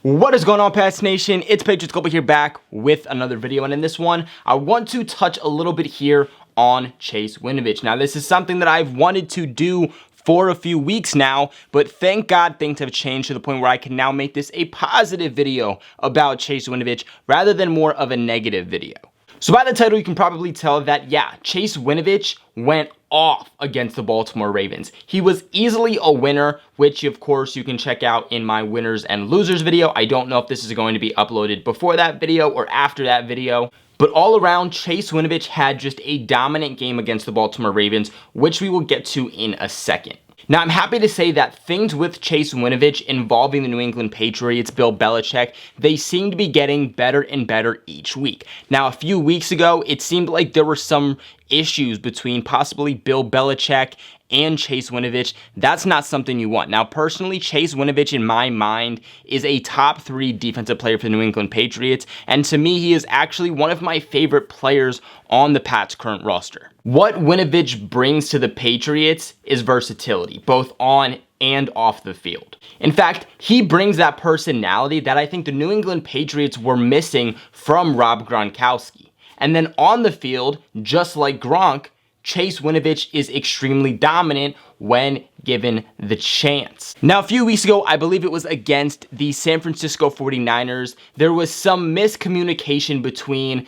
What is going on, Pats Nation? It's Patriots Global here, back with another video, and in this one I want to touch a little bit here on Chase Winovich. Now, this is something that I've wanted to do for a few weeks now, but thank God things have changed to the point where I can now make this a positive video about Chase Winovich rather than more of a negative video. So by the title, you can probably tell that, yeah, Chase Winovich went off against the Baltimore Ravens. He was easily a winner, which of course you can check out in my winners and losers video. I don't know if this is going to be uploaded before that video or after that video. But all around, Chase Winovich had just a dominant game against the Baltimore Ravens, which we will get to in a second. Now, I'm happy to say that things with Chase Winovich involving the New England Patriots, Bill Belichick, they seem to be getting better and better each week. Now, a few weeks ago, it seemed like there were some issues between possibly Bill Belichick and Chase Winovich. That's not something you want. Now, personally, Chase Winovich, in my mind, is a top 3 defensive player for the New England Patriots, and to me, he is actually one of my favorite players on the Pats' current roster. What Winovich brings to the Patriots is versatility, both on and off the field. In fact, he brings that personality that I think the New England Patriots were missing from Rob Gronkowski. And then on the field, just like Gronk, Chase Winovich is extremely dominant when given the chance. Now, a few weeks ago, I believe it was against the San Francisco 49ers, there was some miscommunication between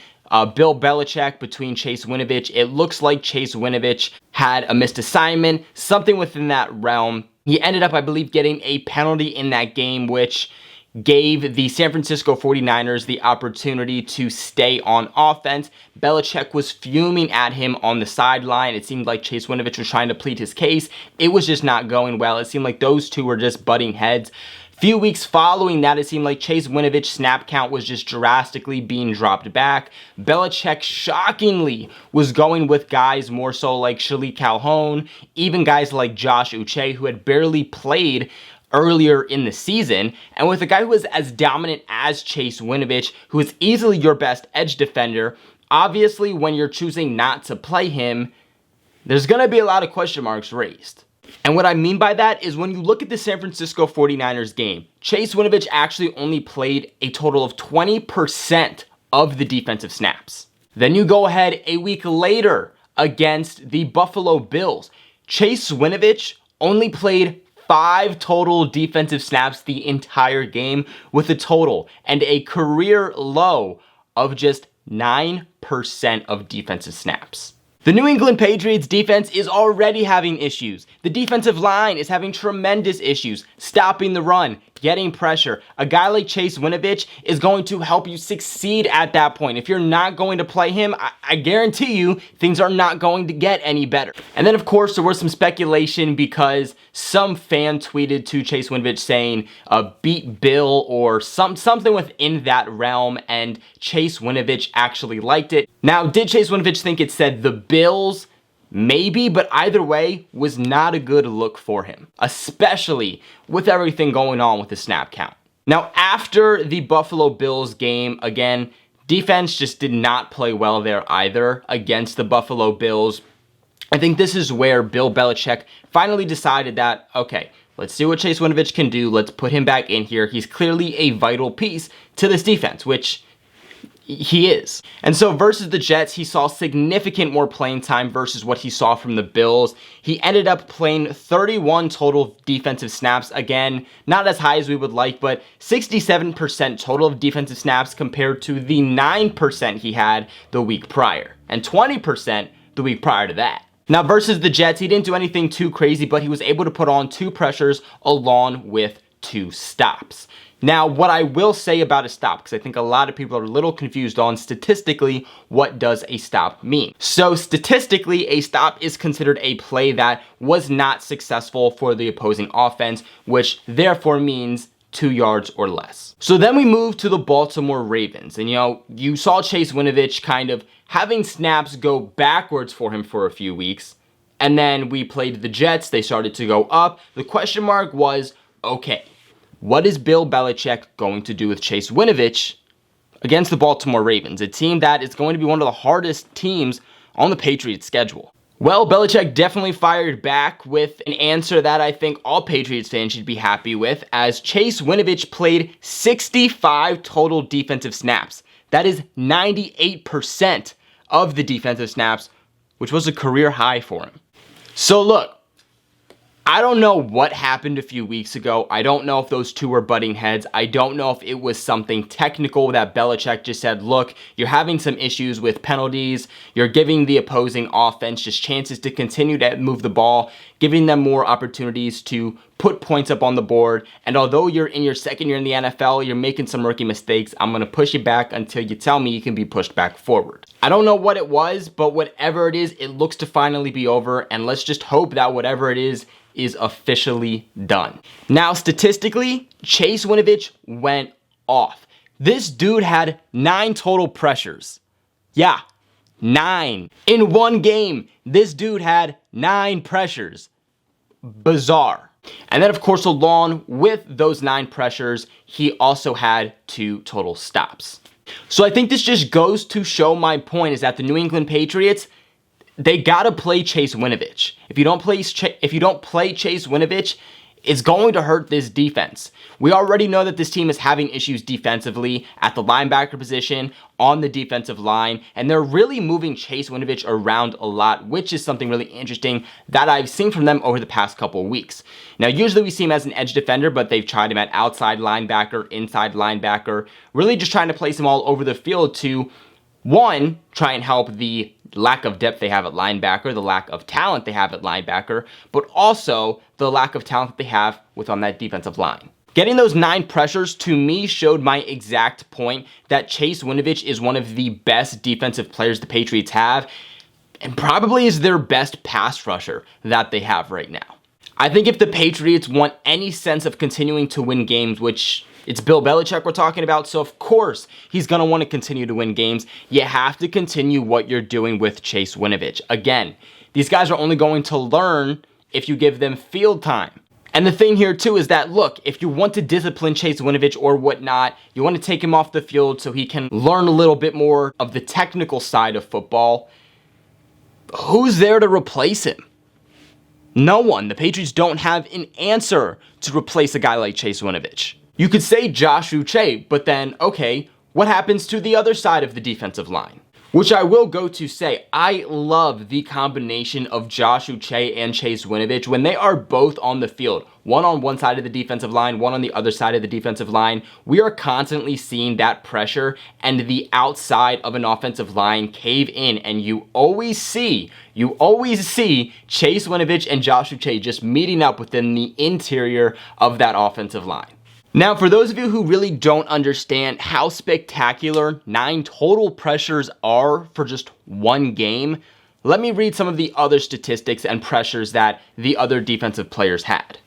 Bill Belichick, between Chase Winovich. It looks like Chase Winovich had a missed assignment, something within that realm. He ended up, I believe, getting a penalty in that game, which gave the San Francisco 49ers the opportunity to stay on offense. Belichick was fuming at him on the sideline. It seemed like Chase Winovich was trying to plead his case. It was just not going well. It seemed like those two were just butting heads. Few weeks following that, it seemed like Chase Winovich's snap count was just drastically being dropped back. Belichick, shockingly, was going with guys more so like Shalik Calhoun, even guys like Josh Uche, who had barely played earlier in the season, and with a guy who was as dominant as Chase Winovich, who is easily your best edge defender. Obviously, when you're choosing not to play him, there's going to be a lot of question marks raised. And what I mean by that is when you look at the San Francisco 49ers game, Chase Winovich actually only played a total of 20% of the defensive snaps. Then you go ahead a week later against the Buffalo Bills. Chase Winovich only played 5 total defensive snaps the entire game, with a total and a career low of just 9% of defensive snaps. The New England Patriots defense is already having issues. The defensive line is having tremendous issues stopping the run, getting pressure. A guy like Chase Winovich is going to help you succeed at that point. If you're not going to play him, I guarantee you things are not going to get any better. And then, of course, there was some speculation because some fan tweeted to Chase Winovich saying, beat Bill or something within that realm, and Chase Winovich actually liked it. Now, did Chase Winovich think it said the Bills? Maybe, but either way, was not a good look for him, especially with everything going on with the snap count. Now, after the Buffalo Bills game, again, defense just did not play well there either against the Buffalo Bills. I think this is where Bill Belichick finally decided that, okay, let's see what Chase Winovich can do. Let's put him back in here. He's clearly a vital piece to this defense, which he is. And so versus the Jets, he saw significant more playing time versus what he saw from the Bills. He ended up playing 31 total defensive snaps. Again, not as high as we would like, but 67% total of defensive snaps compared to the 9% he had the week prior, and 20% the week prior to that. Now, versus the Jets, he didn't do anything too crazy, but he was able to put on 2 pressures along with 2 stops. Now, what I will say about a stop, because I think a lot of people are a little confused on statistically, what does a stop mean? So statistically, a stop is considered a play that was not successful for the opposing offense, which therefore means 2 yards or less. So then we move to the Baltimore Ravens, and you saw Chase Winovich kind of having snaps go backwards for him for a few weeks, and then we played the Jets, they started to go up. The question mark was, okay, what is Bill Belichick going to do with Chase Winovich against the Baltimore Ravens, a team that is going to be one of the hardest teams on the Patriots schedule? Well, Belichick definitely fired back with an answer that I think all Patriots fans should be happy with, as Chase Winovich played 65 total defensive snaps. That is 98% of the defensive snaps, which was a career high for him. So look, I don't know what happened a few weeks ago. I don't know if those two were butting heads. I don't know if it was something technical that Belichick just said, look, you're having some issues with penalties. You're giving the opposing offense just chances to continue to move the ball, giving them more opportunities to put points up on the board. And although you're in your second year in the NFL, you're making some rookie mistakes. I'm going to push you back until you tell me you can be pushed back forward. I don't know what it was, but whatever it is, it looks to finally be over. And let's just hope that whatever it is officially done. Now, statistically, Chase Winovich went off. This dude had 9 total pressures. Yeah, 9. In one game, this dude had 9 pressures. Bizarre. And then, of course, along with those 9 pressures, he also had 2 total stops. So I think this just goes to show my point is that the New England Patriots, they gotta play Chase Winovich. If you don't play Chase Winovich, it's going to hurt this defense. We already know that this team is having issues defensively at the linebacker position, on the defensive line, and they're really moving Chase Winovich around a lot, which is something really interesting that I've seen from them over the past couple of weeks. Now, usually we see him as an edge defender, but they've tried him at outside linebacker, inside linebacker, really just trying to place him all over the field to, one, try and help the lack of depth they have at linebacker, the lack of talent they have at linebacker, but also the lack of talent that they have on that defensive line. Getting those 9 pressures to me showed my exact point that Chase Winovich is one of the best defensive players the Patriots have, and probably is their best pass rusher that they have right now. I think if the Patriots want any sense of continuing to win games, which it's Bill Belichick we're talking about, so of course he's going to want to continue to win games, you have to continue what you're doing with Chase Winovich. Again, these guys are only going to learn if you give them field time. And the thing here too is that, look, if you want to discipline Chase Winovich or whatnot, you want to take him off the field so he can learn a little bit more of the technical side of football, who's there to replace him? No one. The Patriots don't have an answer to replace a guy like Chase Winovich. You could say Josh Uche, but then, okay, what happens to the other side of the defensive line? Which I will go to say, I love the combination of Josh Uche and Chase Winovich when they are both on the field. One on one side of the defensive line, one on the other side of the defensive line. We are constantly seeing that pressure and the outside of an offensive line cave in, and you always see Chase Winovich and Josh Uche just meeting up within the interior of that offensive line. Now, for those of you who really don't understand how spectacular 9 total pressures are for just one game, let me read some of the other statistics and pressures that the other defensive players had.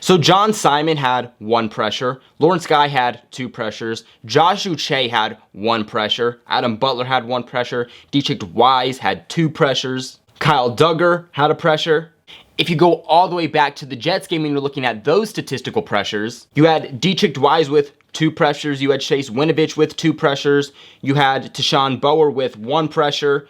So John Simon had 1 pressure, Lawrence Guy had 2 pressures, Josh Uche had 1 pressure, Adam Butler had 1 pressure, Dietrich Wise had 2 pressures, Kyle Duggar had a pressure. If you go all the way back to the Jets game and you're looking at those statistical pressures, you had Dietrich Wise with 2 pressures, you had Chase Winovich with 2 pressures, you had Tashawn Bower with 1 pressure,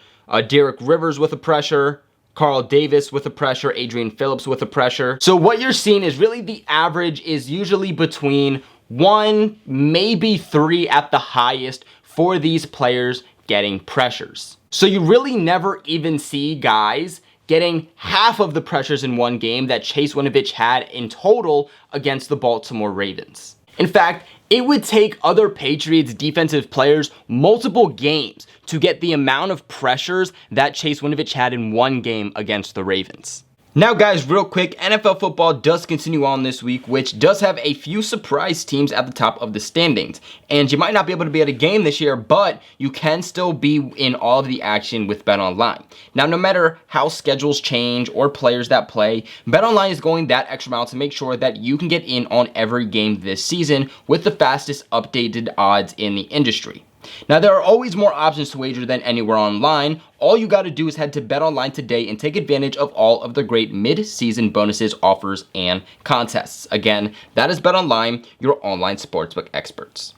Derek Rivers with a pressure, Carl Davis with a pressure, Adrian Phillips with a pressure. So what you're seeing is really the average is usually between 1, maybe 3 at the highest for these players getting pressures. So you really never even see guys getting half of the pressures in one game that Chase Winovich had in total against the Baltimore Ravens. In fact, it would take other Patriots defensive players multiple games to get the amount of pressures that Chase Winovich had in one game against the Ravens. Now guys, real quick, NFL football does continue on this week, which does have a few surprise teams at the top of the standings. And you might not be able to be at a game this year, but you can still be in all of the action with BetOnline. Now, no matter how schedules change or players that play, BetOnline is going that extra mile to make sure that you can get in on every game this season with the fastest updated odds in the industry. Now, there are always more options to wager than anywhere online. All you got to do is head to BetOnline today and take advantage of all of the great mid-season bonuses, offers, and contests. Again, that is BetOnline, your online sportsbook experts.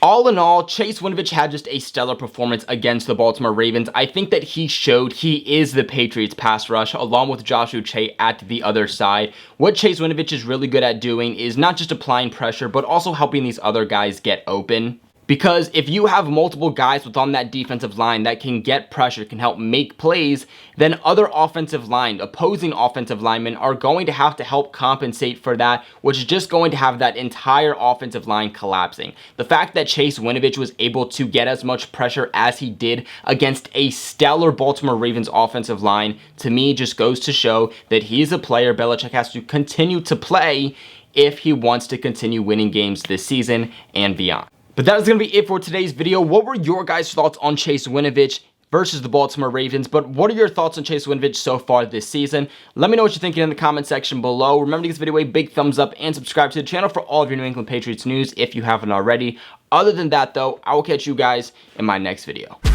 All in all, Chase Winovich had just a stellar performance against the Baltimore Ravens. I think that he showed he is the Patriots pass rush along with Joshua Uche at the other side. What Chase Winovich is really good at doing is not just applying pressure, but also helping these other guys get open. Because if you have multiple guys within that defensive line that can get pressure, can help make plays, then other opposing offensive linemen are going to have to help compensate for that, which is just going to have that entire offensive line collapsing. The fact that Chase Winovich was able to get as much pressure as he did against a stellar Baltimore Ravens offensive line, to me just goes to show that he's a player Belichick has to continue to play if he wants to continue winning games this season and beyond. But that is going to be it for today's video. What were your guys' thoughts on Chase Winovich versus the Baltimore Ravens? But what are your thoughts on Chase Winovich so far this season? Let me know what you're thinking in the comment section below. Remember to give this video a big thumbs up and subscribe to the channel for all of your New England Patriots news if you haven't already. Other than that, though, I will catch you guys in my next video.